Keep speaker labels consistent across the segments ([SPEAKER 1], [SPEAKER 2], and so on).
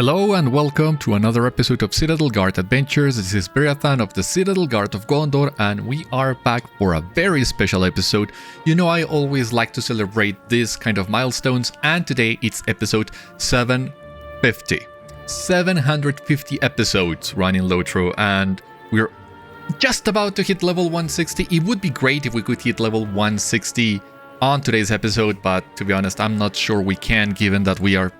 [SPEAKER 1] Hello and welcome to another episode of Citadel Guard Adventures. This is Beriathan of the Citadel Guard of Gondor, and we are back for a very special episode. You know, I always like to celebrate this kind of milestones, and today it's episode 750. 750 episodes running LOTRO, and we're just about to hit level 160. It would be great if we could hit level 160 on today's episode, but to be honest, I'm not sure we can, given that we are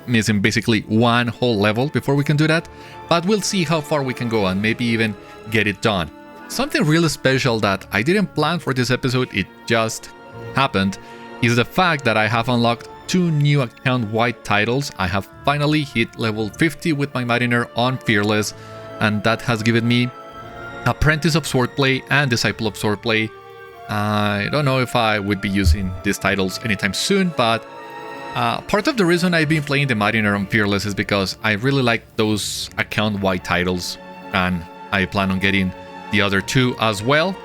[SPEAKER 1] missing basically one whole level before we can do that, but we'll see how far we can go and maybe even get it done. Something really special that I didn't plan for this episode, it just happened, is the fact that I have unlocked 2 new account-wide titles. I have finally hit level 50 with my Mariner on Fearless, and that has given me Apprentice of Swordplay and Disciple of Swordplay. I don't know if I would be using these titles anytime soon, but part of the reason I've been playing the Mariner on Fearless is because I really like those account-wide titles, and I plan on getting the other 2 as well.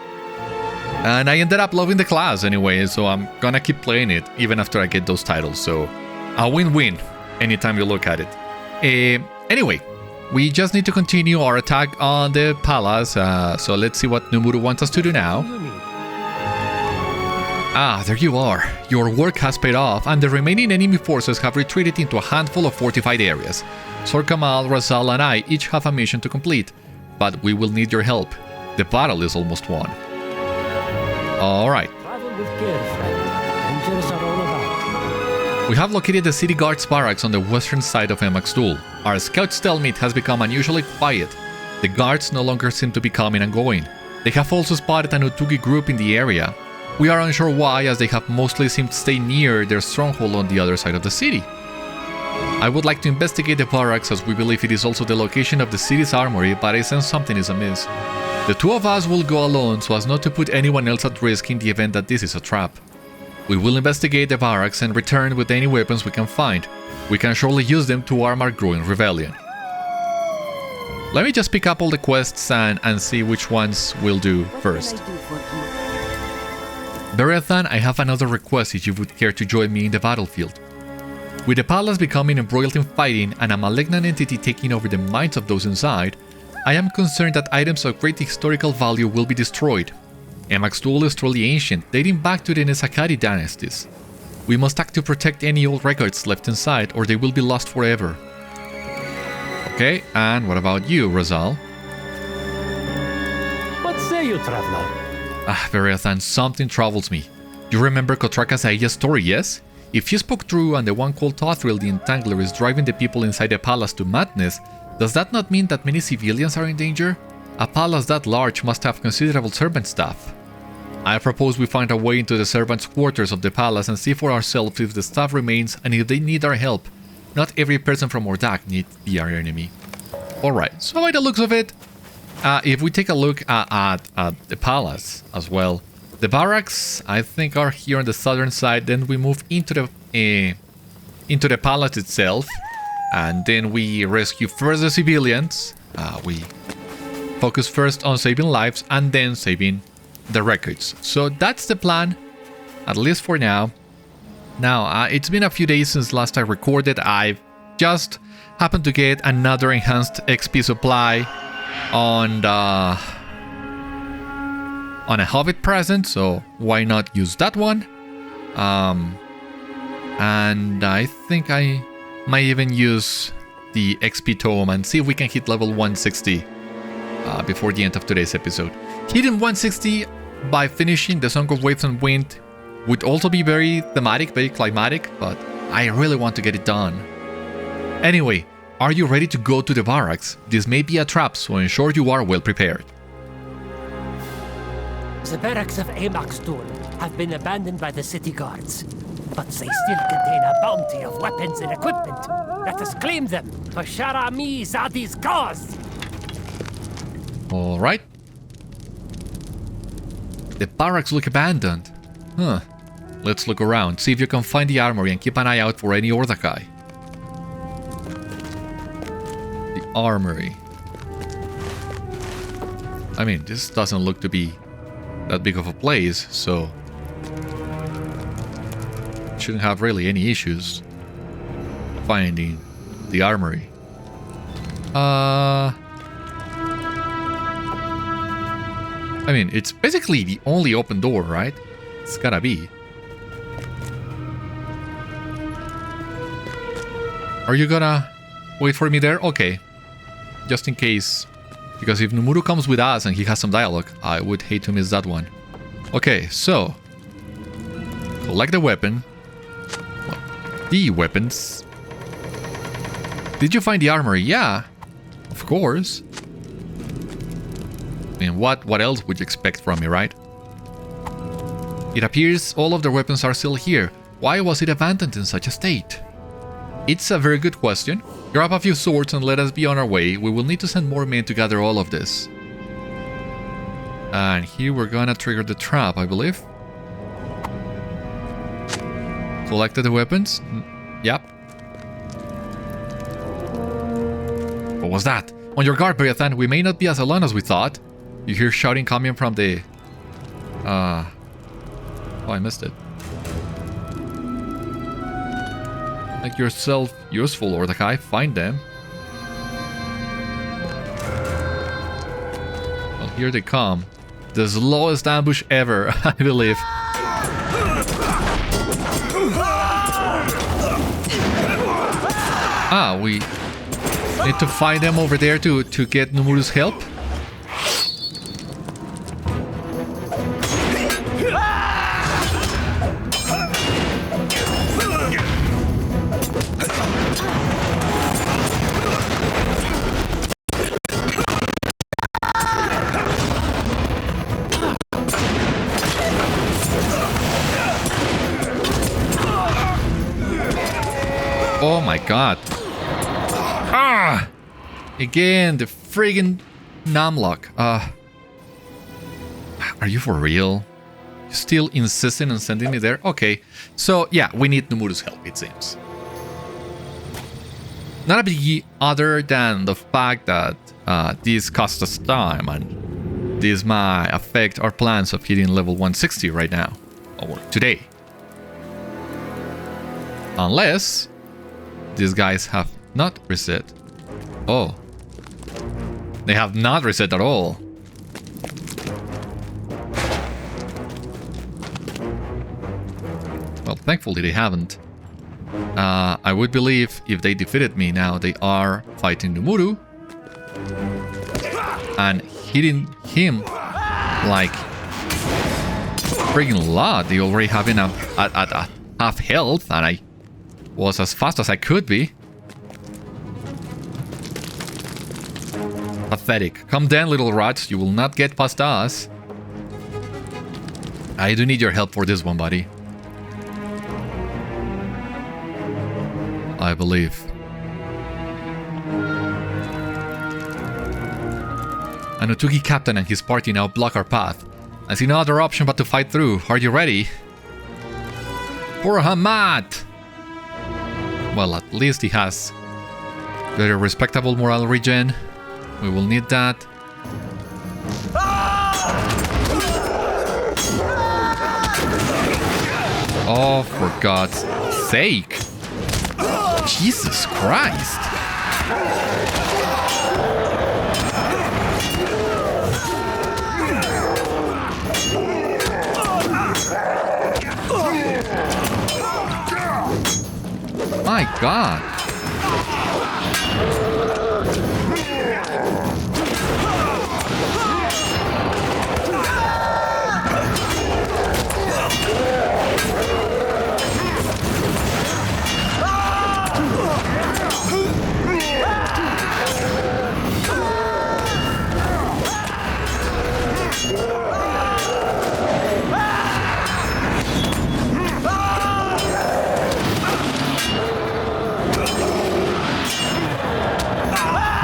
[SPEAKER 1] And I ended up loving the class anyway, so I'm gonna keep playing it even after I get those titles. So a win-win anytime you look at it. Anyway, we just need to continue our attack on the palace, so let's see what Numûru wants us to do now. Ah, there you are. Your work has paid off, and the remaining enemy forces have retreated into a handful of fortified areas. Sorkamâl, Razâl, and I each have a mission to complete, but we will need your help. The battle is almost won. Alright. We have located the city guard's barracks on the western side of Emax Dûl. Our scout stalemate has become unusually quiet. The guards no longer seem to be coming and going. They have also spotted an Uthugi group in the area. We are unsure why, as they have mostly seemed to stay near their stronghold on the other side of the city. I would like to investigate the barracks, as we believe it is also the location of the city's armory, but I sense something is amiss. The 2 of us will go alone so as not to put anyone else at risk in the event that this is a trap. We will investigate the barracks and return with any weapons we can find. We can surely use them to arm our growing rebellion. Let me just pick up all the quests and see which ones we'll do first. Beriathan, I have another request if you would care to join me in the battlefield. With the palace becoming embroiled in fighting and a malignant entity taking over the minds of those inside, I am concerned that items of great historical value will be destroyed. Emax Dûl is truly ancient, dating back to the Nesakari dynasties. We must act to protect any old records left inside, or they will be lost forever. Okay, and what about you, Razâl?
[SPEAKER 2] What say you, traveler?
[SPEAKER 1] Ah, Beriathan, something troubles me. You remember Kotraka's story, yes? If she spoke true and the one called Thardúth the Entangler is driving the people inside the palace to madness, does that not mean that many civilians are in danger? A palace that large must have considerable servant staff. I propose we find a way into the servants' quarters of the palace and see for ourselves if the staff remains and if they need our help. Not every person from Ordâkhai needs to be our enemy. Alright, so by the looks of it, if we take a look at the palace as well, the barracks I think are here on the southern side. Then we move into the palace itself, and then we rescue first the civilians. We focus first on saving lives and then saving the records. So that's the plan, at least for now. Now, it's been a few days since last I recorded. I've just happened to get another enhanced XP supply on a Hobbit present, so why not use that one? And I think I might even use the XP tome and see if we can hit level 160 before the end of today's episode. Hitting 160 by finishing the Song of Waves and Wind would also be very thematic, very climatic, but I really want to get it done. Anyway, are you ready to go to the barracks? This may be a trap, so ensure you are well prepared.
[SPEAKER 2] The barracks of Emax Dûl have been abandoned by the city guards, but they still contain a bounty of weapons and equipment. Let us claim them for Mizâdis' cause!
[SPEAKER 1] Alright. The barracks look abandoned. Huh. Let's look around, see if you can find the armory and keep an eye out for any Ordâkhai. The armory. I mean, this doesn't look to be that big of a place, so shouldn't have really any issues finding the armory. I mean, it's basically the only open door, right? It's gotta be. Are you gonna wait for me there? Okay. Just in case. Because if Numûru comes with us and he has some dialogue, I would hate to miss that one. Okay, so. Collect the weapon. Well, the weapons. Did you find the armory? Yeah. Of course. I mean, what else would you expect from me, right? It appears all of the weapons are still here. Why was it abandoned in such a state? It's a very good question. Grab a few swords and let us be on our way. We will need to send more men to gather all of this. And here we're gonna trigger the trap, I believe. Collected the weapons? Yep. What was that? On your guard, Beriathan. We may not be as alone as we thought. You hear shouting coming from the... Oh, I missed it. Make yourself useful, Ordâkhai. Find them. Well, here they come. The slowest ambush ever, I believe. Ah, we need to find them over there to get Numûru's help. Oh my god. Ah! Again, the friggin' numlock. Are you for real? You still insisting on sending me there? Okay. So, yeah, we need Numûru's help, it seems. Not a biggie other than the fact that this costs us time and this might affect our plans of hitting level 160 right now. Or today. Unless... these guys have not reset. Oh. They have not reset at all. Well, thankfully they haven't. I would believe if they defeated me now, they are fighting Numûru. And hitting him like friggin' lot. They already have him at half health, and I was as fast as I could be. Pathetic. Come down, little rats. You will not get past us. I do need your help for this one, buddy. I believe. An Otugi captain and his party now block our path. I see no other option but to fight through. Are you ready? For Hamad! Well, at least he has very respectable morale regen. We will need that. Oh, for God's sake. Jesus Christ. My God.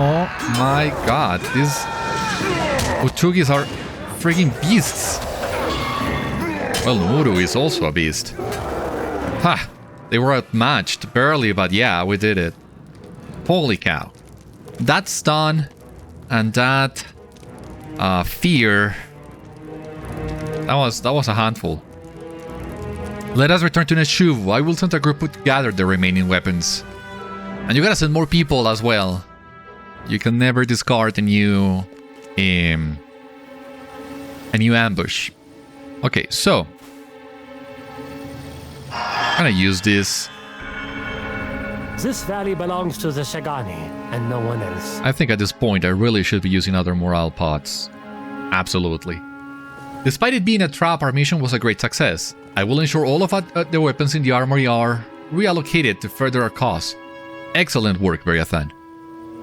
[SPEAKER 1] Oh my god, these Otugis are freaking beasts. Well, Numûru is also a beast. Ha! They were outmatched, barely, but yeah, we did it. Holy cow. That stun and that fear, that was a handful. Let us return to Neshuv. I will send a group to gather the remaining weapons. And you gotta send more people as well. You can never discard a new ambush. Okay, so I'm gonna use this.
[SPEAKER 2] This valley belongs to the Shagani and no one else.
[SPEAKER 1] I think at this point I really should be using other morale pots. Absolutely. Despite it being a trap, our mission was a great success. I will ensure all of the weapons in the armory are reallocated to further our cause. Excellent work, Beriathan.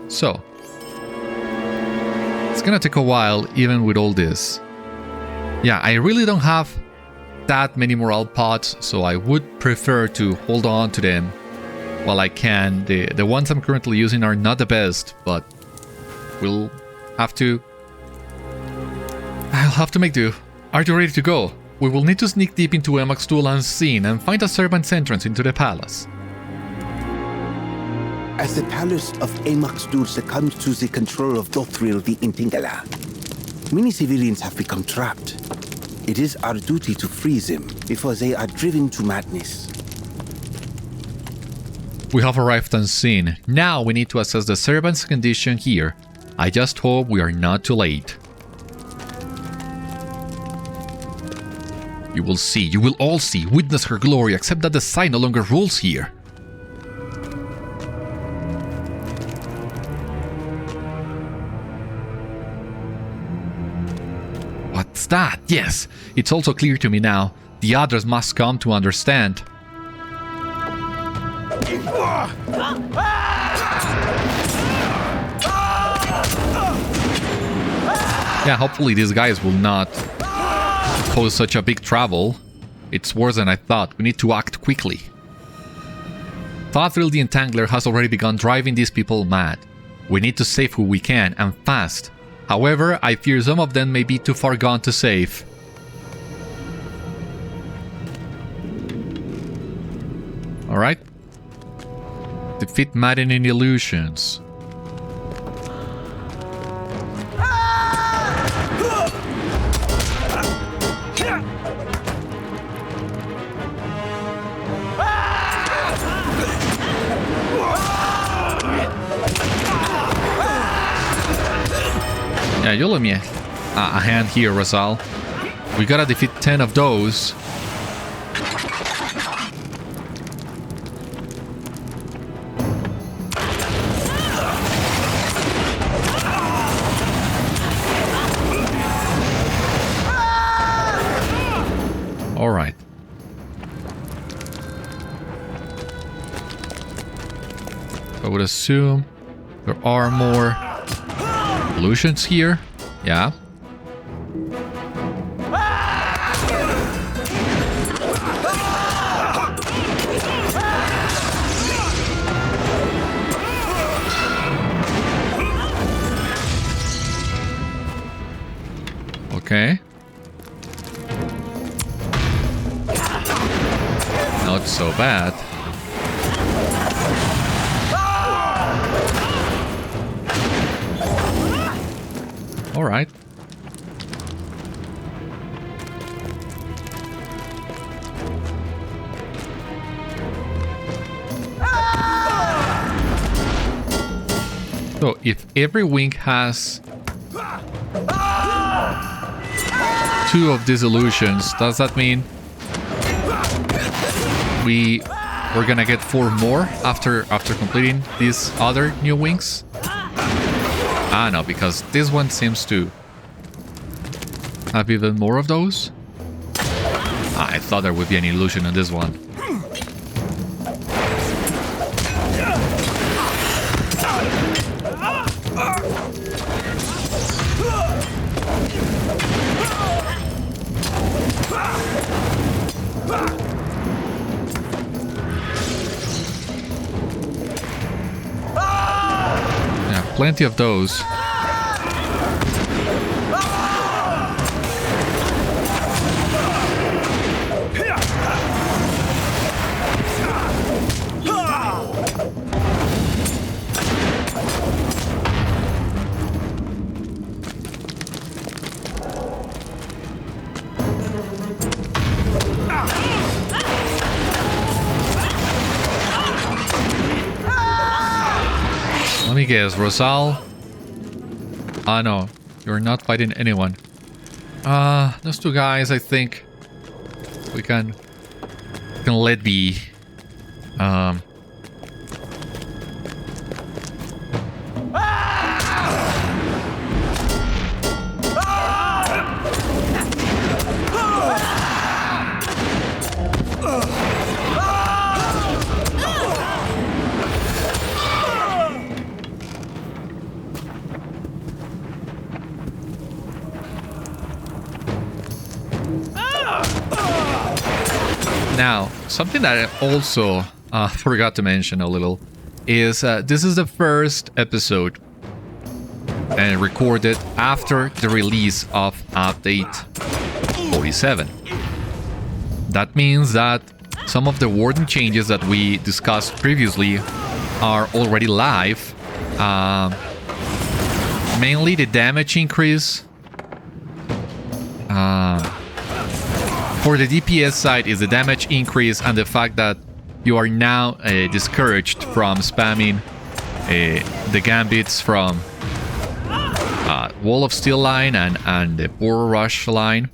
[SPEAKER 1] So, it's gonna take a while even with all this. Yeah, I really don't have that many morale pots, so I would prefer to hold on to them while I can. The ones I'm currently using are not the best, but we'll have to... I'll have to make do. Are you ready to go? We will need to sneak deep into Emax Dûl unseen and find a servant's entrance into the palace.
[SPEAKER 3] As the palace of Emax Dûl succumbs to the control of LOTRO the Intingala, many civilians have become trapped. It is our duty to free them before they are driven to madness.
[SPEAKER 1] We have arrived unseen. Now we need to assess the servant's condition here. I just hope we are not too late. You will see, you will all see, witness her glory, except that the sign no longer rules here. What's that? Yes, it's also clear to me now. The others must come to understand. Yeah, hopefully these guys will not pose such a big trouble. It's worse than I thought. We need to act quickly. Thardúth the Entangler has already begun driving these people mad. We need to save who we can, and fast. However, I fear some of them may be too far gone to save. Alright. Defeat maddening illusions. Yeah, you let me a hand here, Razâl. We gotta defeat 10 of those. Alright. I would assume there are more illusions here. Yeah. Okay. Not so bad. All right. So if every wing has 2 of these illusions, does that mean we're gonna get 4 more after completing these other new wings? Ah, no, because this one seems to have even more of those. Ah, I thought there would be an illusion on this one. Plenty of those. Let me guess, Razâl Ah, no. You're not fighting anyone. Those two guys, I think we can let be. Now, something that I also forgot to mention a little is this is the first episode recorded after the release of Update 47. That means that some of the Warden changes that we discussed previously are already live. Mainly the damage increase. For the DPS side is the damage increase and the fact that you are now discouraged from spamming the gambits from Wall of Steel line and the Boar Rush line.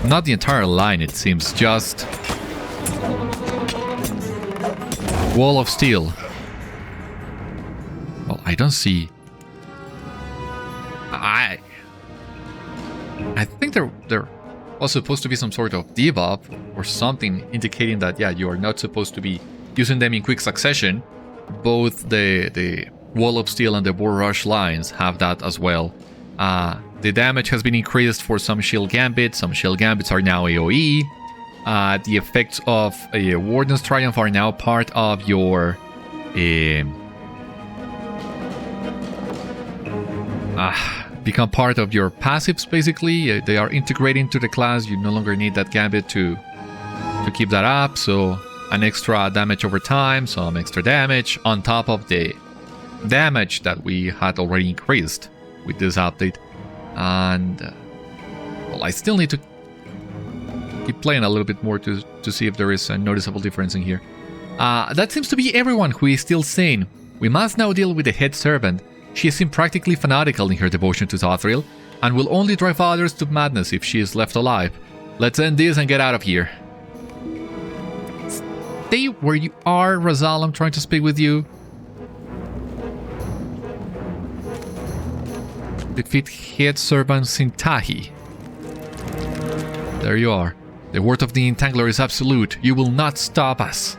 [SPEAKER 1] Not the entire line, it seems, just Wall of Steel. Well, I don't see. I think there was supposed to be some sort of debuff or something indicating that, yeah, you are not supposed to be using them in quick succession. Both the Wall of Steel and the Boar Rush lines have that as well. The damage has been increased for some shield gambits. Some shield gambits are now AoE. The effects of a Warden's Triumph are now part of your become part of your passives, basically. They are integrated into the class. You no longer need that gambit to keep that up. So an extra damage over time, some extra damage on top of the damage that we had already increased with this update. And well, I still need to keep playing a little bit more to see if there is a noticeable difference in here. That seems to be everyone who is still sane. We must now deal with the head servant. She seems practically fanatical in her devotion to Thardúth and will only drive others to madness if she is left alive. Let's end this and get out of here. Stay where you are, Razâl. I'm trying to speak with you. Defeat head servant Sintahi. There you are. The word of the Entangler is absolute. You will not stop us.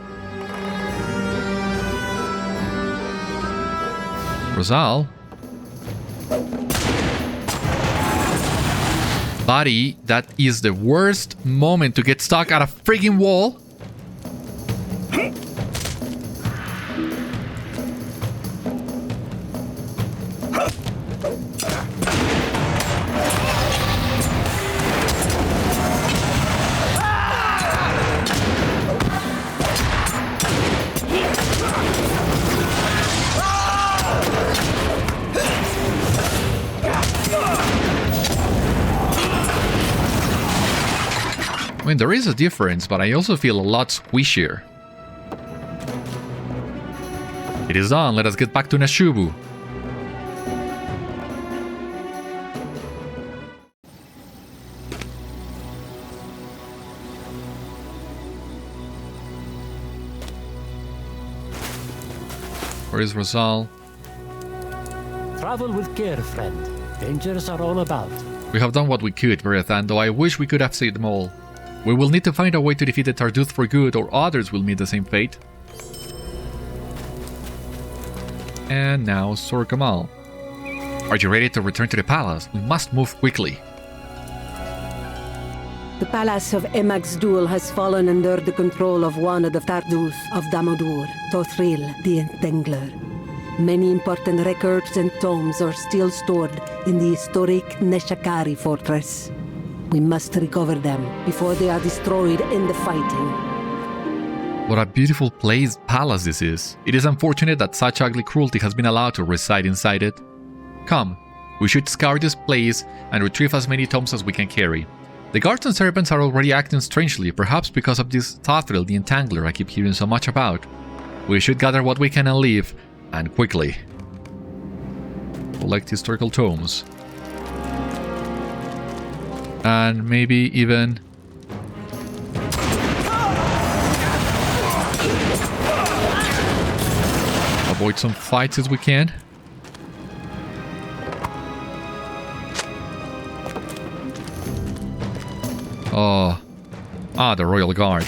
[SPEAKER 1] Razâl? Buddy, that is the worst moment to get stuck at a friggin' wall. I mean, there is a difference, but I also feel a lot squishier. It is done. Let us get back to Nashubu. Where is Razâl?
[SPEAKER 2] Travel with care, friend. Dangers are all about.
[SPEAKER 1] We have done what we could, Beriathan, though I wish we could have saved them all. We will need to find a way to defeat the Thardúth for good, or others will meet the same fate. And now, Sorkamâl. Are you ready to return to the palace? We must move quickly.
[SPEAKER 4] The palace of Emax Dûl has fallen under the control of one of the Thardúth of Damodur, Thothril the Entangler. Many important records and tomes are still stored in the historic Neshakari fortress. We must recover them before they are destroyed in the fighting.
[SPEAKER 1] What a beautiful palace this is. It is unfortunate that such ugly cruelty has been allowed to reside inside it. Come, we should scour this place and retrieve as many tomes as we can carry. The guards and servants are already acting strangely, perhaps because of this Thardúth, the Entangler I keep hearing so much about. We should gather what we can and leave, and quickly. Collect historical tomes. And maybe even... avoid some fights as we can. Oh. Ah, the Royal Guard.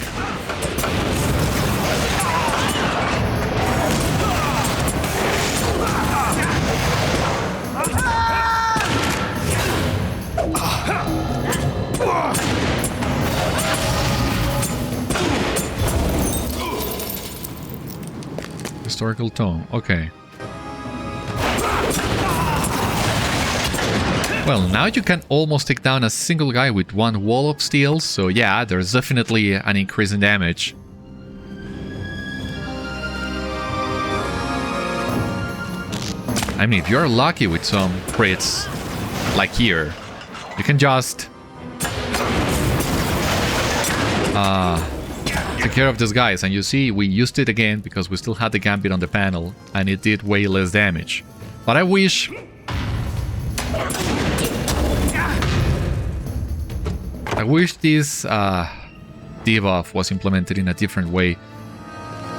[SPEAKER 1] Historical tome, okay. Well, now you can almost take down a single guy with one wall of steel, so yeah, there's definitely an increase in damage. I mean, if you're lucky with some crits, like here, you can just take care of these guys, and you see we used it again because we still had the gambit on the panel and it did way less damage. But I wish this debuff was implemented in a different way.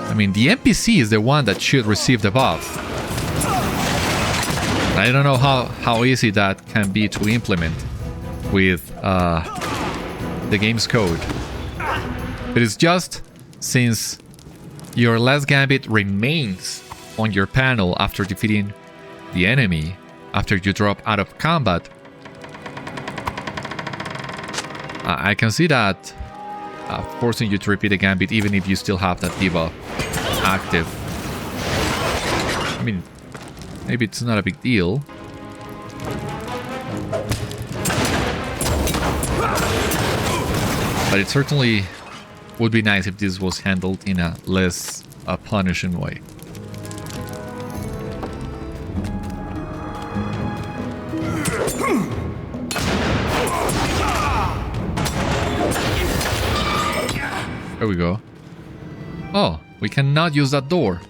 [SPEAKER 1] I mean, the NPC is the one that should receive the buff. I don't know how easy that can be to implement with the game's code. But it's just since your last gambit remains on your panel after defeating the enemy, after you drop out of combat, I can see that forcing you to repeat a gambit even if you still have that debuff active. I mean, maybe it's not a big deal. But it certainly would be nice if this was handled in a less punishing way. There we go. Oh, we cannot use that door.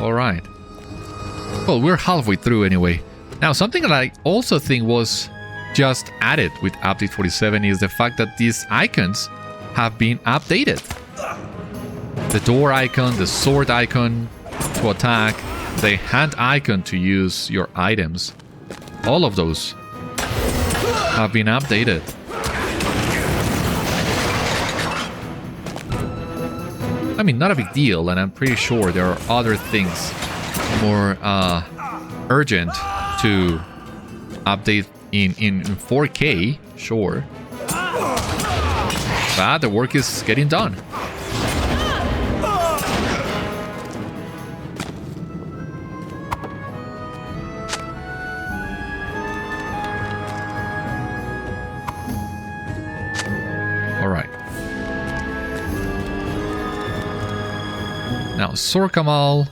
[SPEAKER 1] Alright. Well, we're halfway through anyway. Now, something that I also think was just added with update 47 is the fact that these icons have been updated. The door icon, the sword icon to attack, the hand icon to use your items. All of those have been updated. I mean, not a big deal, and I'm pretty sure there are other things more urgent to update in 4K, sure. But the work is getting done. Alright. Now, Sorkamâl,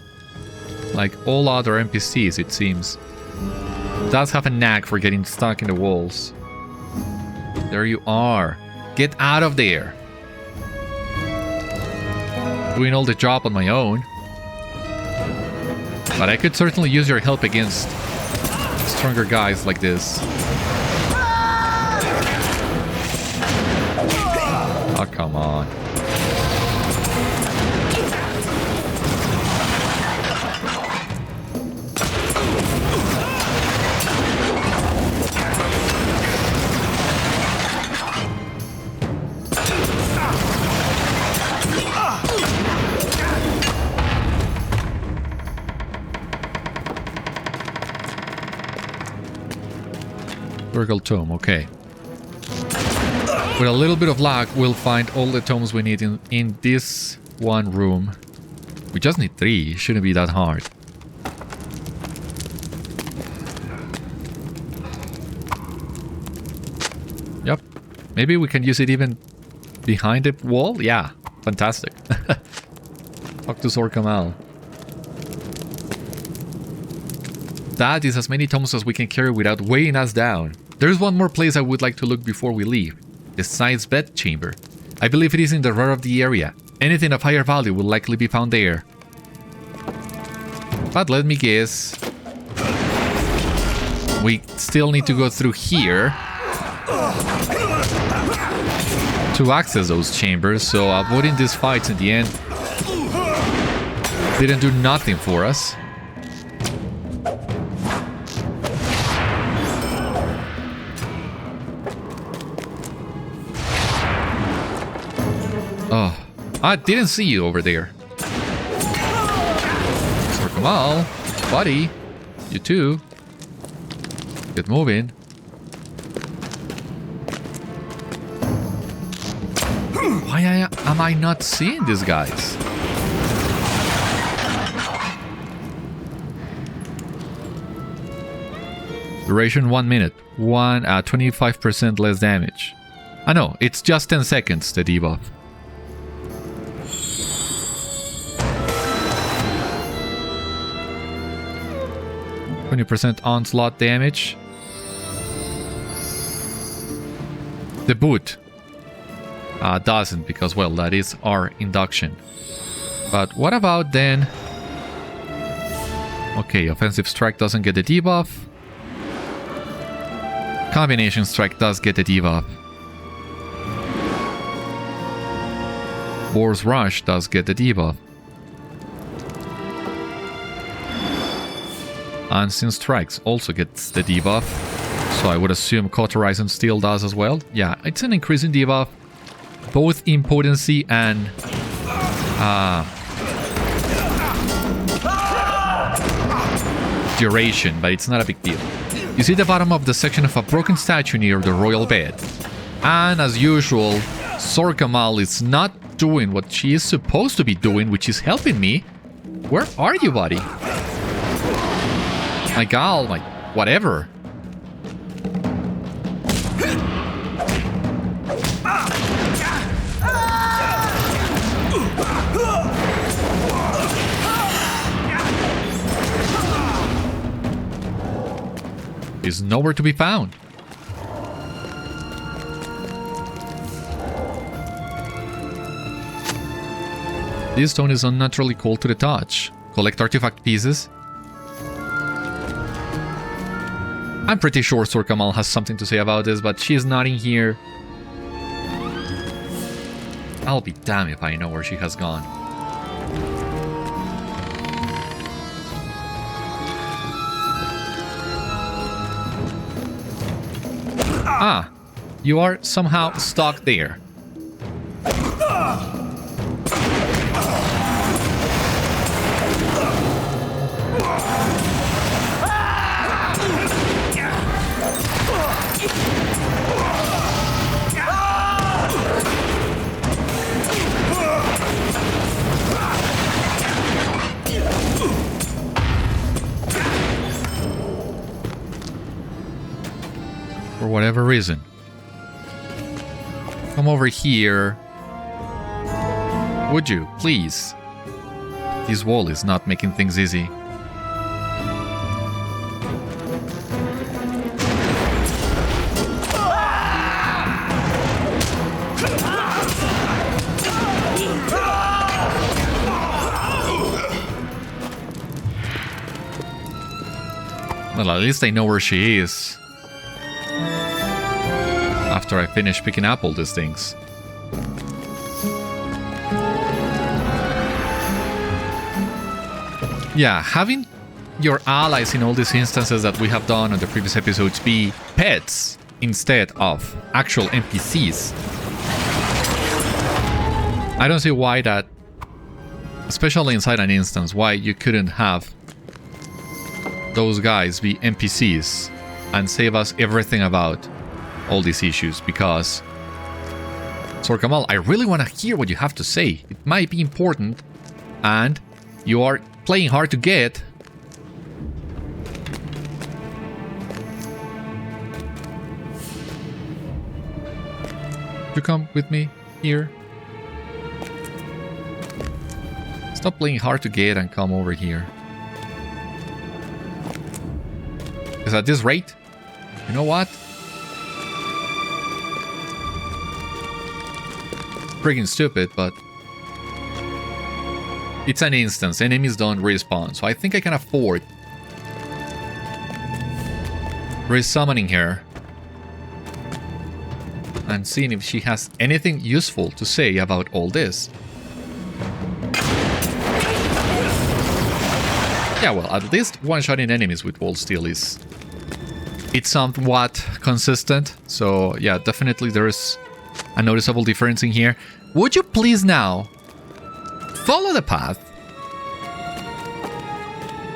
[SPEAKER 1] like all other NPCs, it seems, does have a knack for getting stuck in the walls. There you are. Get out of there. Doing all the job on my own. But I could certainly use your help against stronger guys like this. Oh, come on. Virgil tome, okay. With a little bit of luck, we'll find all the tomes we need in this one room. We just need 3, it shouldn't be that hard. Yep. Maybe we can use it even behind the wall? Yeah, fantastic. Talk to Sorkamâl. That is as many tomes as we can carry without weighing us down. There's one more place I would like to look before we leave. The Scythe's bed chamber. I believe it is in the rear of the area. Anything of higher value will likely be found there. But let me guess. We still need to go through here to access those chambers, so avoiding these fights in the end didn't do nothing for us. Oh, I didn't see you over there. Sorkamâl, buddy, you too. Get moving. Why am I not seeing these guys? Duration 1 minute. 25% less damage. I know, it's just 10 seconds, the debuff. 20% onslaught damage. The boot doesn't, because, well, that is our induction. But what about then? Okay, offensive strike doesn't get the debuff. Combination strike does get the debuff. Boar's rush does get the debuff. Unseen strikes also gets the debuff. So I would assume Cauterizing Steel does as well. Yeah, it's an increase in debuff, both in potency and duration, but it's not a big deal. You see the bottom of the section of a broken statue near the royal bed. And as usual, Sorkamâl is not doing what she is supposed to be doing, which is helping me. Where are you, buddy? My gal, my whatever. Is nowhere to be found. This stone is unnaturally cold to the touch. Collect artifact pieces. I'm pretty sure Sorkamâl has something to say about this, but she is not in here. I'll be damned if I know where she has gone. Ah, you are somehow stuck there. For whatever reason. Come over here. Would you, please? This wall is not making things easy. Well, at least I know where she is. After I finish picking up all these things. Yeah, having your allies in all these instances that we have done on the previous episodes be pets instead of actual NPCs. I don't see why that, especially inside an instance, why you couldn't have those guys be NPCs and save us everything about all these issues, because Sorkamâl, I really want to hear what you have to say. It might be important, and you are playing hard to get. You come with me here. Stop playing hard to get and come over here. at this rate, you know what? Freaking stupid, but it's an instance. Enemies don't respawn, so I think I can afford resummoning her and seeing if she has anything useful to say about all this. Yeah, well, at least one-shotting enemies with wall steel is... it's somewhat consistent. So, yeah, definitely there is a noticeable difference in here. Would you please now follow the path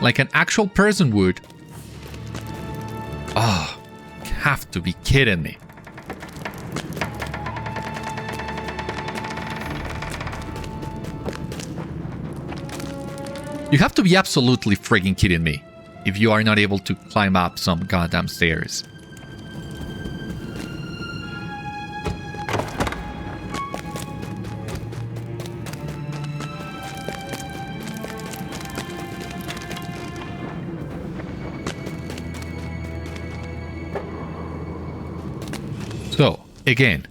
[SPEAKER 1] like an actual person would? Oh, you have to be kidding me. You have to be absolutely friggin' kidding me if you are not able to climb up some goddamn stairs. So, again,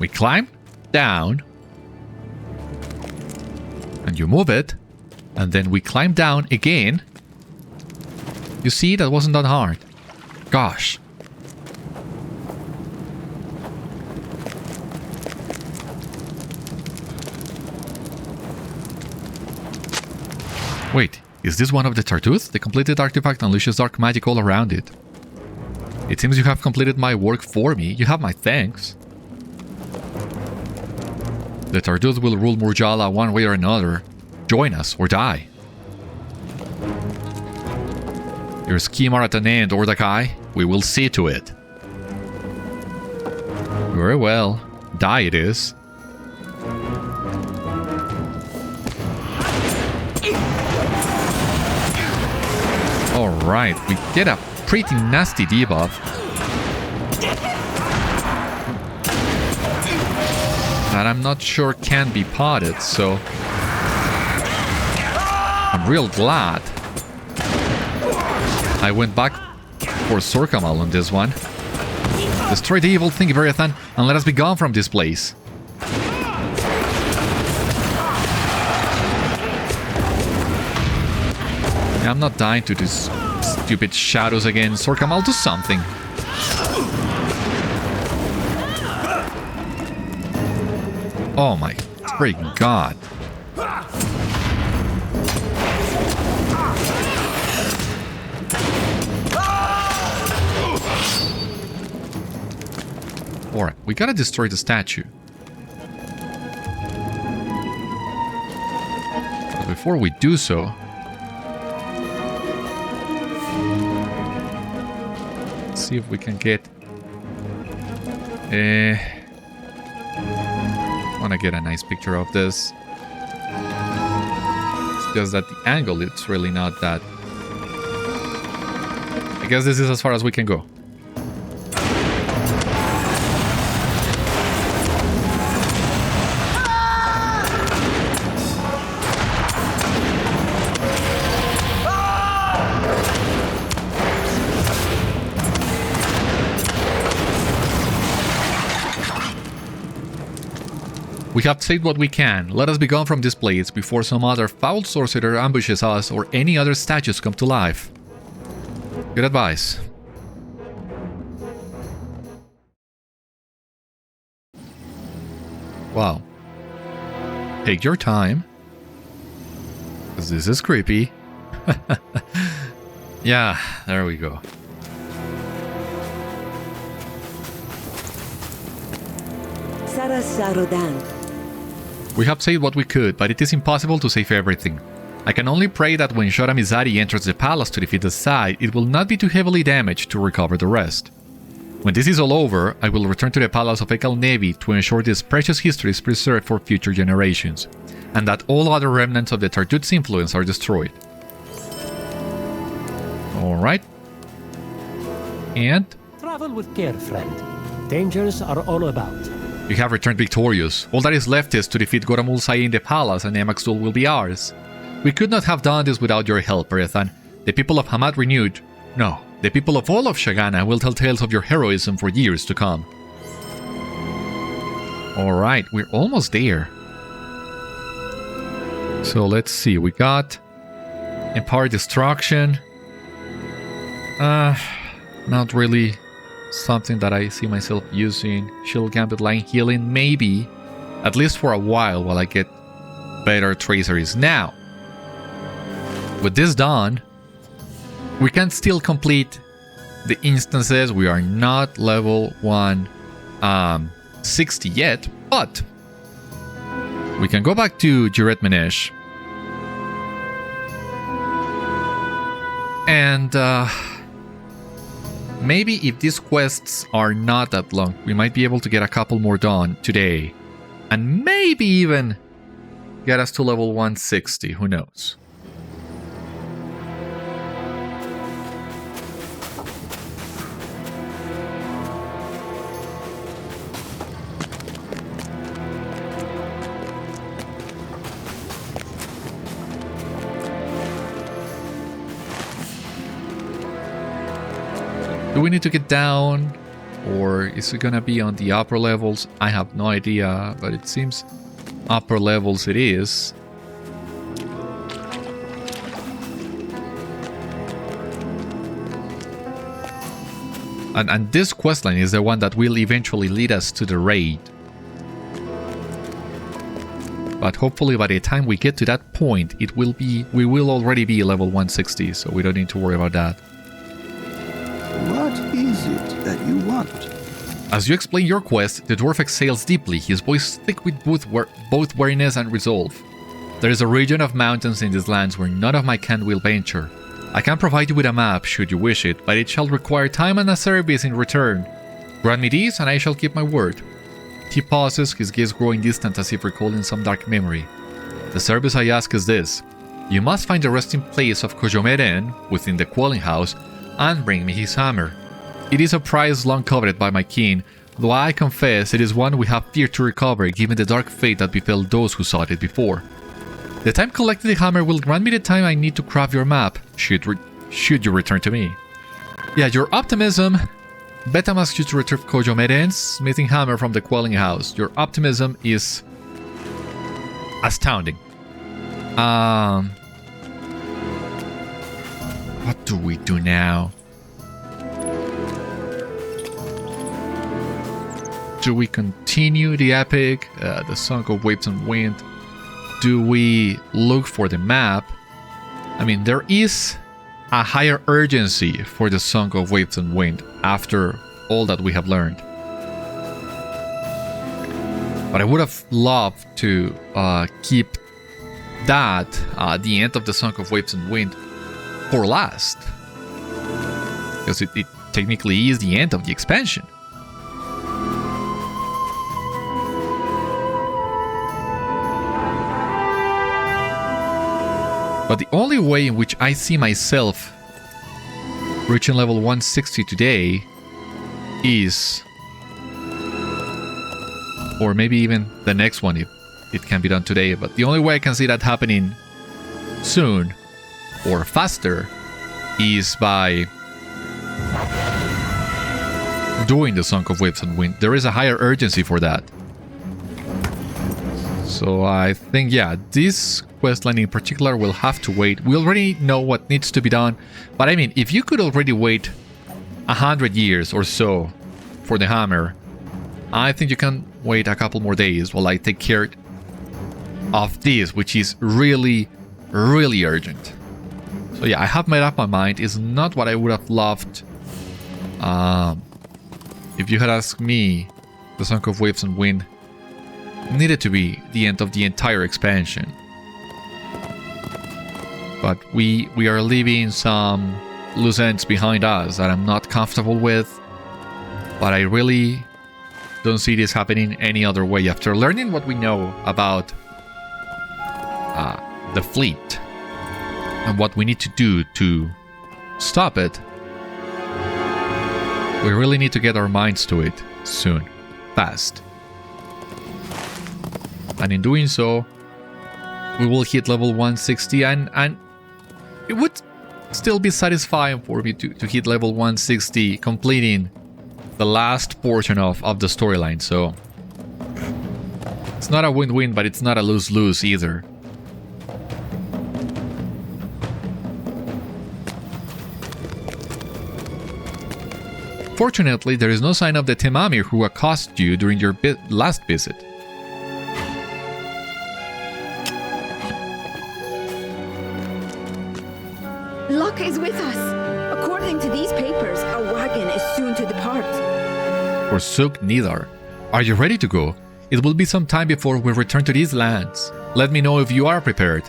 [SPEAKER 1] we climb down and you move it. And then we climb down again. You see, that wasn't that hard. Gosh. Wait, is this one of the Thardúth? The completed artifact unleashes dark magic all around it. It seems you have completed my work for me. You have my thanks. The Thardúth will rule Murjala one way or another. Join us or die. Your scheme are at an end, Ordâkhai. We will see to it. Very well. Die it is. Alright, we get a pretty nasty debuff. That I'm not sure can be potted, so... I'm real glad I went back for Sorkamâl on this one. Destroy the evil thing, Beriathan, and let us be gone from this place. Yeah, I'm not dying to these stupid shadows again. Sorkamâl, do something. Oh my freaking god. Alright, we gotta destroy the statue. But before we do so... let's see if we can get... wanna get a nice picture of this. It's just that the angle, it's really not that... I guess this is as far as we can go. We have saved what we can. Let us be gone from this place before some other foul sorcerer ambushes us or any other statues come to life. Good advice. Wow. Take your time. Because this is creepy. Yeah, there we go. We have saved what we could, but it is impossible to save everything. I can only pray that when Shora Mizâdis enters the palace to defeat the side, it will not be too heavily damaged to recover the rest. When this is all over, I will return to the palace of Ekal Nevi to ensure this precious history is preserved for future generations, and that all other remnants of the Thardúth's influence are destroyed. Alright. And?
[SPEAKER 2] Travel with care, friend. Dangers are all about.
[SPEAKER 1] You have returned victorious. All that is left is to defeat Goramul Sai in the palace and Emax Dûl will be ours. We could not have done this without your help, Beriathan. The people of Hamad renewed... No, The people of all of Shagana will tell tales of your heroism for years to come. Alright, we're almost there. So let's see, we got Empire Destruction. Not really something that I see myself using. Shield Gambit, Line Healing, maybe. At least for a while I get better traceries. Now, with this done, we can still complete the instances. We are not level 160 yet, but we can go back to Jiret Manesh. And maybe if these quests are not that long, we might be able to get a couple more done today. And maybe even get us to level 160, who knows. Do we need to get down, or is it gonna be on the upper levels? I have no idea, but it seems upper levels it is. And this questline is the one that will eventually lead us to the raid. But hopefully by the time we get to that point, we will already be level 160, so we don't need to worry about that.
[SPEAKER 3] What is it that you want?
[SPEAKER 1] As you explain your quest, the dwarf exhales deeply, his voice thick with both weariness and resolve. There is a region of mountains in these lands where none of my kind will venture. I can provide you with a map, should you wish it, but it shall require time and a service in return. Grant me this, and I shall keep my word. He pauses, his gaze growing distant as if recalling some dark memory. The service I ask is this. You must find the resting place of Kojomeren within the Quelling House, and bring me his hammer. It is a prize long coveted by my kin, though I confess it is one we have feared to recover given the dark fate that befell those who sought it before. The time collecting the hammer will grant me the time I need to craft your map, should you return to me. Yeah, your optimism. Betam asks you to retrieve Kojomeren's smithing hammer from the Quelling House. Your optimism is astounding. What do we do now? Do we continue the epic, the Song of Waves and Wind? Do we look for the map? I mean, there is a higher urgency for the Song of Waves and Wind after all that we have learned. But I would have loved to keep that, the end of the Song of Waves and Wind, for last. Because it technically is the end of the expansion. But the only way in which I see myself reaching level 160 today is, or maybe even the next one if it can be done today, but the only way I can see that happening soon or faster is by doing the Song of Waves and Wind. There is a higher urgency for that. So I think, yeah, this questline in particular will have to wait. We already know what needs to be done, but I mean, if you could already wait 100 years or so for the hammer, I think you can wait a couple more days while I take care of this, which is really, really urgent. So yeah, I have made up my mind. It's not what I would have loved. If you had asked me, the Song of Waves and Wind needed to be the end of the entire expansion. But we are leaving some loose ends behind us that I'm not comfortable with. But I really don't see this happening any other way. After learning what we know about the fleet and what we need to do to stop it, we really need to get our minds to it soon, fast. And in doing so, we will hit level 160, and it would still be satisfying for me to hit level 160, completing the last portion of the storyline, so it's not a win-win, but it's not a lose-lose either. Fortunately, there is no sign of the Temamir who accosted you during your last visit.
[SPEAKER 5] Luck is with us. According to these papers, a wagon is soon to depart.
[SPEAKER 1] For Sûg Nidar. Are you ready to go? It will be some time before we return to these lands. Let me know if you are prepared.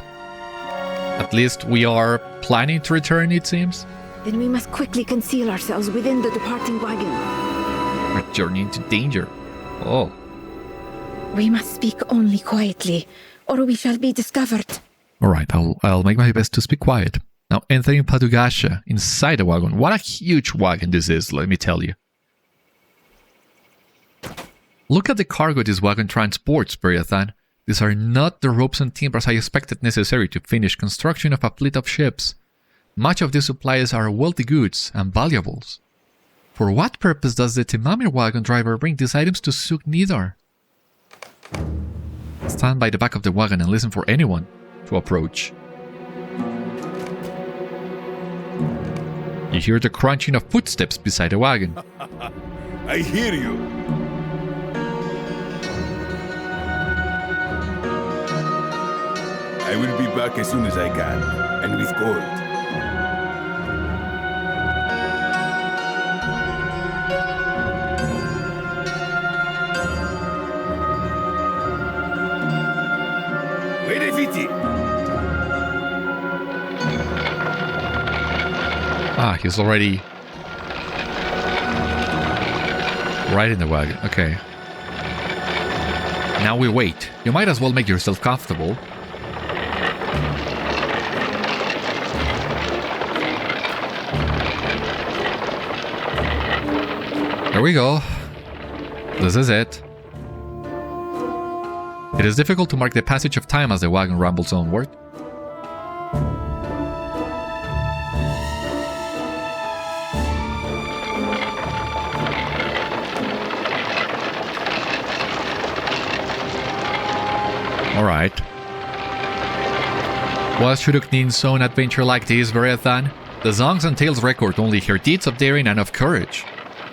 [SPEAKER 1] At least we are planning to return, it seems.
[SPEAKER 5] Then we must quickly conceal ourselves within the departing wagon.
[SPEAKER 1] We're journeying into danger. Oh.
[SPEAKER 5] We must speak only quietly, or we shall be discovered.
[SPEAKER 1] Alright, I'll make my best to speak quiet. Now entering Padugasha, inside the wagon. What a huge wagon this is, let me tell you. Look at the cargo this wagon transports, Beriathan. These are not the ropes and timbers I expected necessary to finish construction of a fleet of ships. Much of these supplies are wealthy goods and valuables. For what purpose does the Temamir wagon driver bring these items to Sûg Nidar? Stand by the back of the wagon and listen for anyone to approach. You hear the crunching of footsteps beside the wagon.
[SPEAKER 6] I hear you. I will be back as soon as I can, and with gold.
[SPEAKER 1] Ah, he's already right in the wagon. Okay. Now we wait. You might as well make yourself comfortable. There we go. This is it. It is difficult to mark the passage of time as the wagon rumbles onward. Alright. What should Uknin's own adventure like this, Beriathan? The songs and tales record only her deeds of daring and of courage.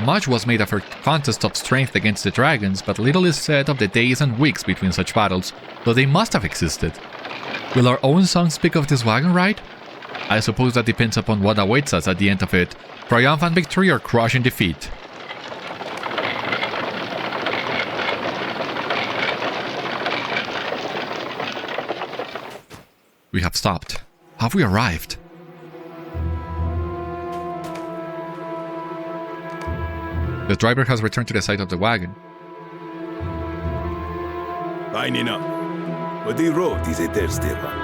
[SPEAKER 1] Much was made of her contest of strength against the dragons, but little is said of the days and weeks between such battles, though they must have existed. Will our own song speak of this wagon ride? I suppose that depends upon what awaits us at the end of it, triumphant victory or crushing defeat. We have stopped. Have we arrived? The driver has returned to the side of the wagon.
[SPEAKER 6] Fine enough. But the road is a thirsty one.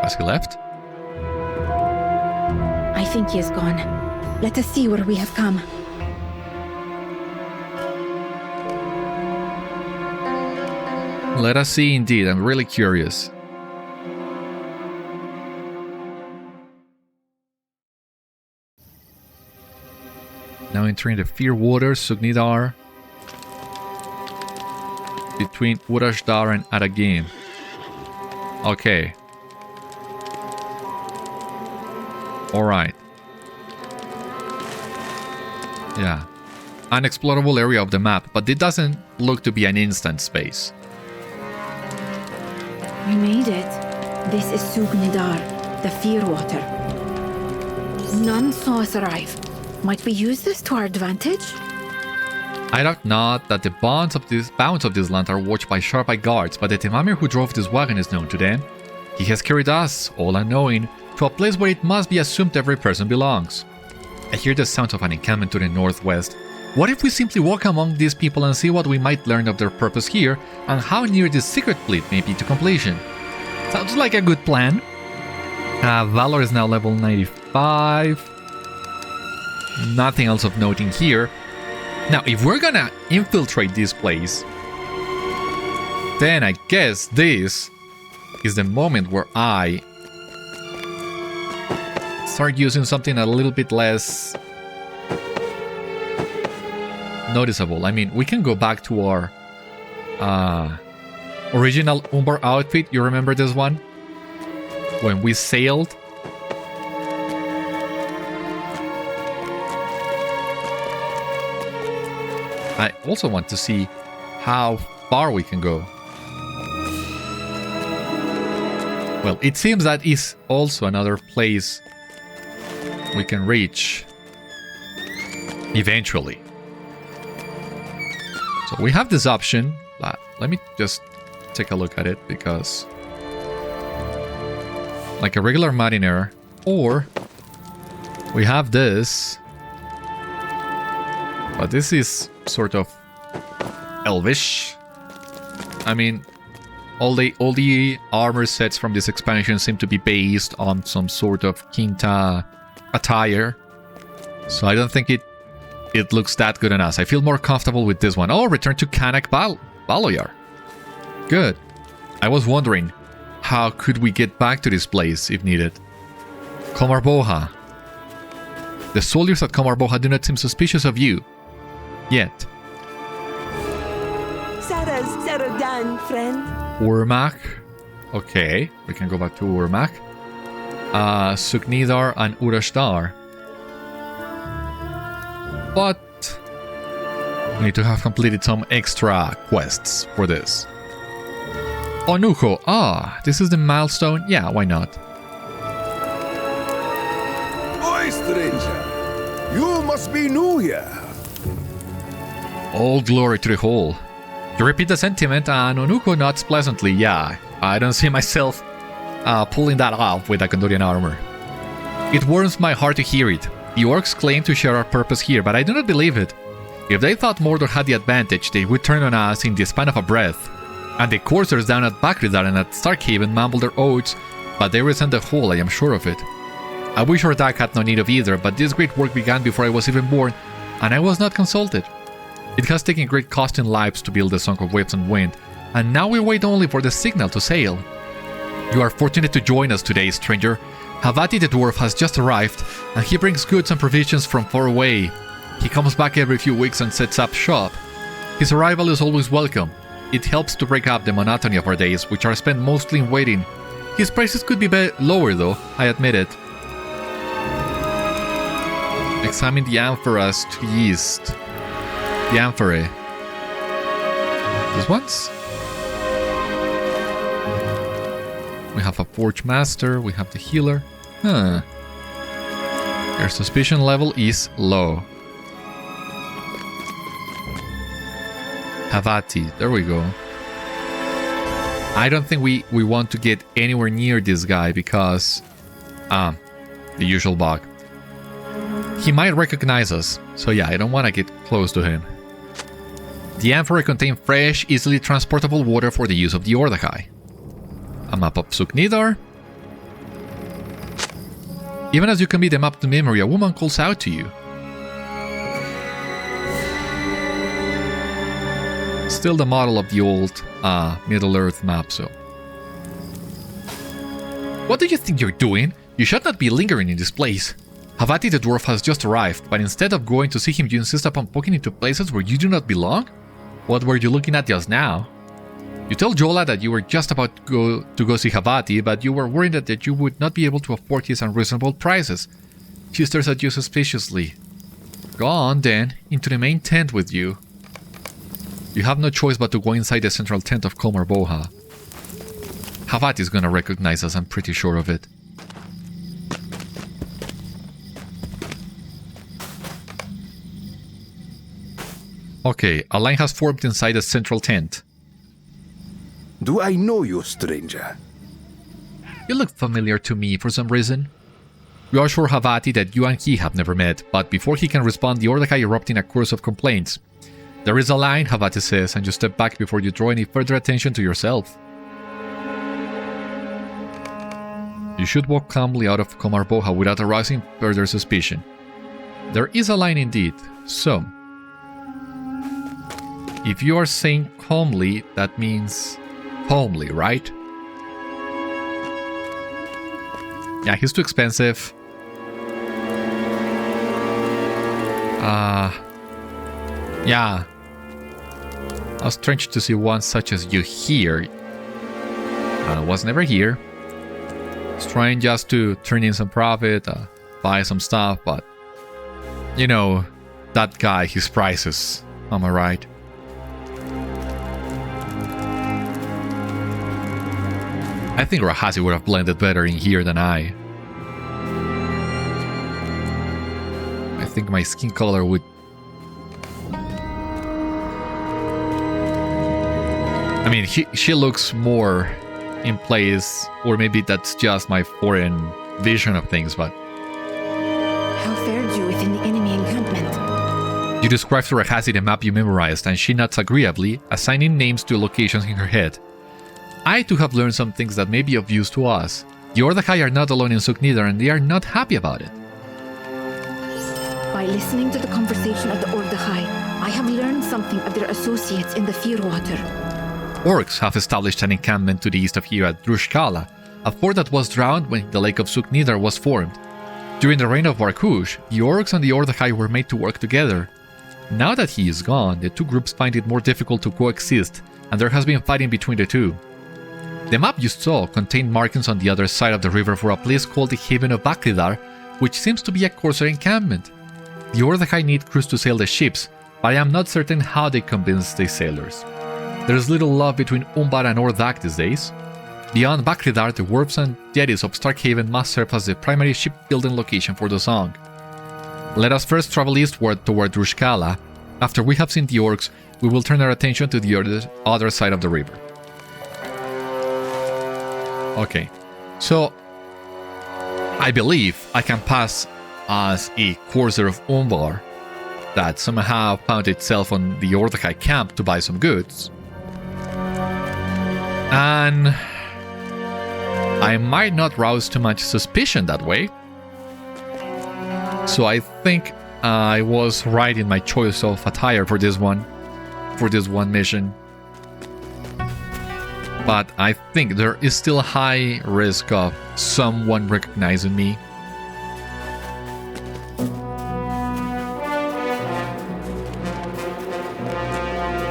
[SPEAKER 1] Has he left?
[SPEAKER 5] I think he is gone. Let us see where we have come.
[SPEAKER 1] Let us see indeed. I'm really curious. Now entering the Fearwater, Sûg Nidar, between Urashdar and Aragim. Okay. Alright. Yeah. Unexplorable area of the map, but it doesn't look to be an instant space.
[SPEAKER 5] We made it. This is Sûg Nidar, the Fearwater. None saw us arrive. Might we use this to our advantage?
[SPEAKER 1] I doubt not that the bounds of this land are watched by sharp-eyed guards, but the Temamir who drove this wagon is known to them. He has carried us, all unknowing, to a place where it must be assumed every person belongs. I hear the sound of an encampment to the northwest. What if we simply walk among these people and see what we might learn of their purpose here, and how near this secret fleet may be to completion? Sounds like a good plan. Valor is now level 95. Nothing else of noting here. Now, if we're gonna infiltrate this place, then I guess this is the moment where I start using something a little bit less noticeable. I mean, we can go back to our original Umbar outfit. You remember this one? When we sailed? I also want to see how far we can go. Well, it seems that is also another place we can reach eventually. So we have this option. Let me just take a look at it, because like a regular mariner, or we have this, but this is sort of elvish. I mean, all the armor sets from this expansion seem to be based on some sort of Quinta attire, so I don't think it looks that good on us. I feel more comfortable with this one. Oh, return to Khanâg Valoyar. Good. I was wondering, how could we get back to this place if needed? Comarboha. The soldiers at Comarboha do not seem suspicious of you. Yet.
[SPEAKER 4] Saradan, friend.
[SPEAKER 1] Urmak. Okay, we can go back to Urmak. Sûg Nidar and Urashdar. But we need to have completed some extra quests for this. Onuko. This is the milestone. Yeah, why not?
[SPEAKER 6] Oi, stranger! You must be new here.
[SPEAKER 1] All glory to the whole. You repeat the sentiment, and Onuko nods pleasantly. Yeah, I don't see myself pulling that off with a Gondorian armor. It warms my heart to hear it. The orcs claim to share our purpose here, but I do not believe it. If they thought Mordor had the advantage, they would turn on us in the span of a breath. And the coursers down at Bakridar and at Starkhaven mumble their oaths, but they resent the whole, I am sure of it. I wish Ordâkhai had no need of either, but this great work began before I was even born, and I was not consulted. It has taken great cost in lives to build the Song of Waves and Wind, and now we wait only for the signal to sail. You are fortunate to join us today, stranger. Havati the dwarf has just arrived, and he brings goods and provisions from far away. He comes back every few weeks and sets up shop. His arrival is always welcome. It helps to break up the monotony of our days, which are spent mostly in waiting. His prices could be lower though, I admit it. Examine the amphoras to the east. The amphorae. These ones? We have a Forge Master, we have the Healer. Their suspicion level is low. Havati, there we go. I don't think we want to get anywhere near this guy because... the usual bug. He might recognize us, so yeah, I don't want to get close to him. The amphorae contain fresh, easily transportable water for the use of the Ordâkhai. A map of Sûg Nidar. Even as you commit the map to memory, a woman calls out to you. Still the model of the old Middle-earth map, so... What do you think you're doing? You should not be lingering in this place. Havati the dwarf has just arrived, but instead of going to see him, you insist upon poking into places where you do not belong? What were you looking at just now? You tell Jola that you were just about to go see Havati, but you were worried that you would not be able to afford his unreasonable prices. She stares at you suspiciously. Go on, then, into the main tent with you. You have no choice but to go inside the central tent of Comarboha. Havati is gonna recognize us, I'm pretty sure of it. Okay, a line has formed inside the central tent.
[SPEAKER 6] Do I know you, stranger?
[SPEAKER 1] You look familiar to me for some reason. You assure Havati that you and he have never met, but before he can respond, the Ordâkhai erupt in a chorus of complaints. There is a line, Havati says, and you step back before you draw any further attention to yourself. You should walk calmly out of Comarboha without arousing further suspicion. There is a line indeed, so... If you are saying calmly, that means homely, right? Yeah, he's too expensive. Yeah. I was strange to see one such as you here. I was never here. Was trying just to turn in some profit, buy some stuff, but... You know, that guy, his prices. Am I right? I think Rahâzi would have blended better in here than I. I think my skin color would... I mean, she looks more in place, or maybe that's just my foreign vision of things, but...
[SPEAKER 5] How fared you within the enemy encampment?
[SPEAKER 1] You described to Rahâzi the map you memorized, and she nods agreeably, assigning names to locations in her head. I too have learned some things that may be of use to us. The Ordâkhai are not alone in Sûg Nidar, and they are not happy about it.
[SPEAKER 5] By listening to the conversation of the Ordâkhai, I have learned something of their associates in the Fearwater.
[SPEAKER 1] Orcs have established an encampment to the east of here at Drûshkâla, a fort that was drowned when the lake of Sûg Nidar was formed. During the reign of Barracks, the Orcs and the Ordâkhai were made to work together. Now that he is gone, the two groups find it more difficult to coexist, and there has been fighting between the two. The map you saw contained markings on the other side of the river for a place called the Haven of Bakridar, which seems to be a corsair encampment. The Ordâkhai need crews to sail the ships, but I am not certain how they convince the sailors. There is little love between Umbar and Ordâkhai these days. Beyond Bakridar, the wharves and jetties of Starkhaven must serve as the primary shipbuilding location for the song. Let us first travel eastward toward Drûshkâla. After we have seen the orcs, we will turn our attention to the other side of the river. Okay, so I believe I can pass as a corsair of Umbar that somehow found itself on the Ordâkhai camp to buy some goods. And I might not rouse too much suspicion that way. So I think I was right in my choice of attire for this one mission. But I think there is still a high risk of someone recognizing me.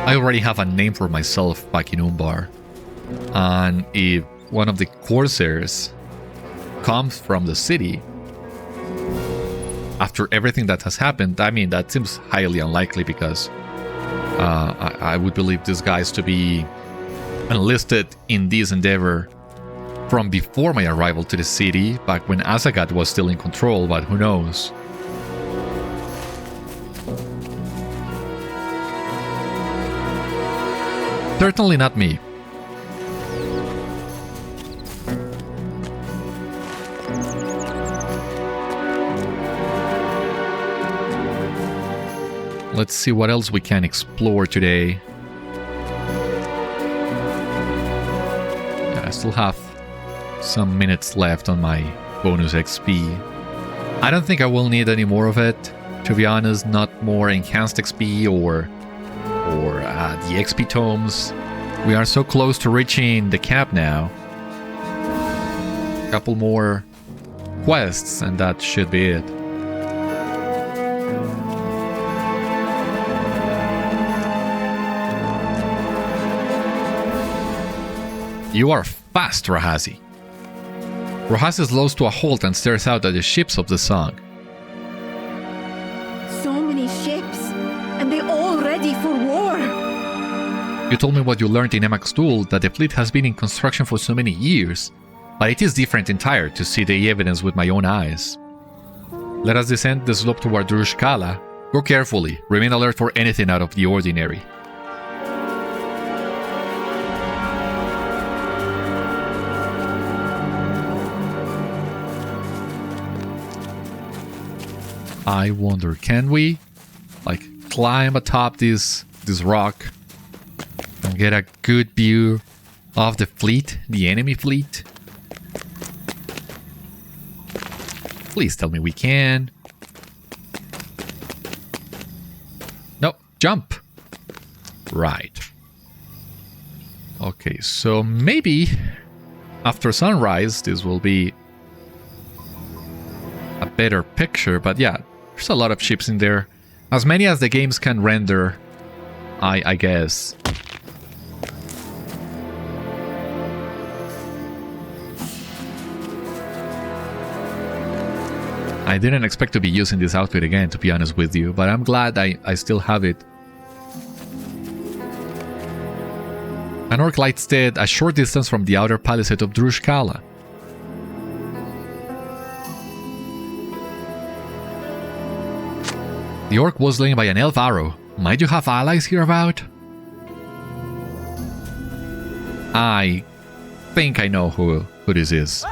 [SPEAKER 1] I already have a name for myself back in Umbar. And if one of the corsairs comes from the city, after everything that has happened, I mean, that seems highly unlikely because I would believe these guys to be enlisted in this endeavor from before my arrival to the city, back when Azagat was still in control, but who knows. Certainly not me. Let's see what else we can explore today. I still have some minutes left on my bonus XP. I don't think I will need any more of it, to be honest. Not more enhanced XP or the XP tomes. We are so close to reaching the cap now. A couple more quests and that should be it. You are fast, Rahâzi. Rahâzi slows to a halt and stares out at the ships of the song.
[SPEAKER 5] So many ships, and they're all ready for war.
[SPEAKER 1] You told me what you learned in Emax Dûl, that the fleet has been in construction for so many years, but it is different entirely to see the evidence with my own eyes. Let us descend the slope toward Drûshkâla. Go carefully, remain alert for anything out of the ordinary. I wonder, can we like climb atop this rock and get a good view of the fleet, the enemy fleet? Please tell me we can. No, jump. Right. Okay, so maybe after sunrise this will be a better picture, but yeah, there's a lot of ships in there. As many as the games can render, I guess. I didn't expect to be using this outfit again, to be honest with you, but I'm glad I still have it. An orc lies dead a short distance from the outer palisade of Drûshkala. The orc was slain by an elf arrow. Might you have allies hereabout? I think I know who this is.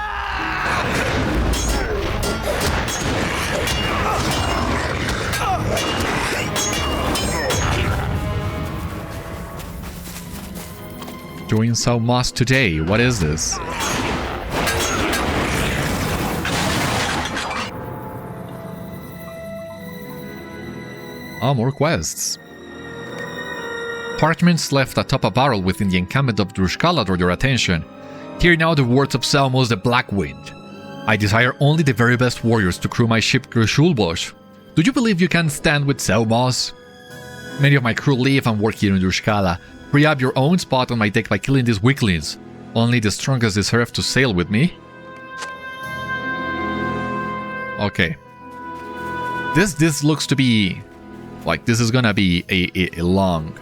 [SPEAKER 1] Join Sûg today. What is this? More quests. Parchments left atop a barrel within the encampment of Drûshkala draw your attention. Hear now the words of Sûg the Black Wind. I desire only the very best warriors to crew my ship Grishulbosh. Do you believe you can stand with Sûg? Many of my crew live and work here in Drûshkala. Free up your own spot on my deck by killing these weaklings. Only the strongest deserve to sail with me. Okay. This looks to be like this is gonna be a long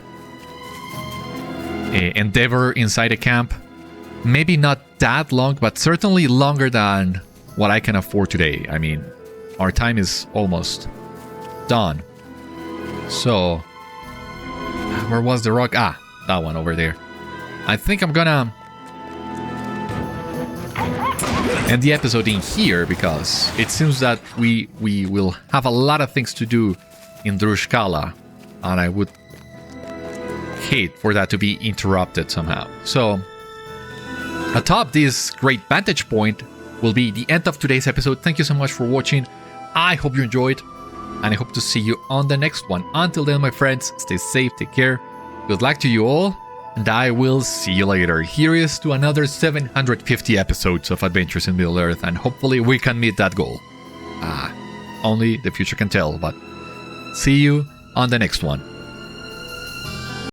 [SPEAKER 1] endeavor inside a camp. Maybe not that long, but certainly longer than what I can afford today. I mean, our time is almost done. So, where was the rock? Ah, that one over there. I think I'm gonna end the episode in here because it seems that we will have a lot of things to do in Drûshkala, and I would hate for that to be interrupted somehow. So, atop this great vantage point will be the end of today's episode. Thank you so much for watching. I hope you enjoyed, and I hope to see you on the next one. Until then, my friends, stay safe, take care. Good luck to you all, and I will see you later. Here is to another 750 episodes of Adventures in Middle-earth, and hopefully we can meet that goal. Only the future can tell, but see you on the next one.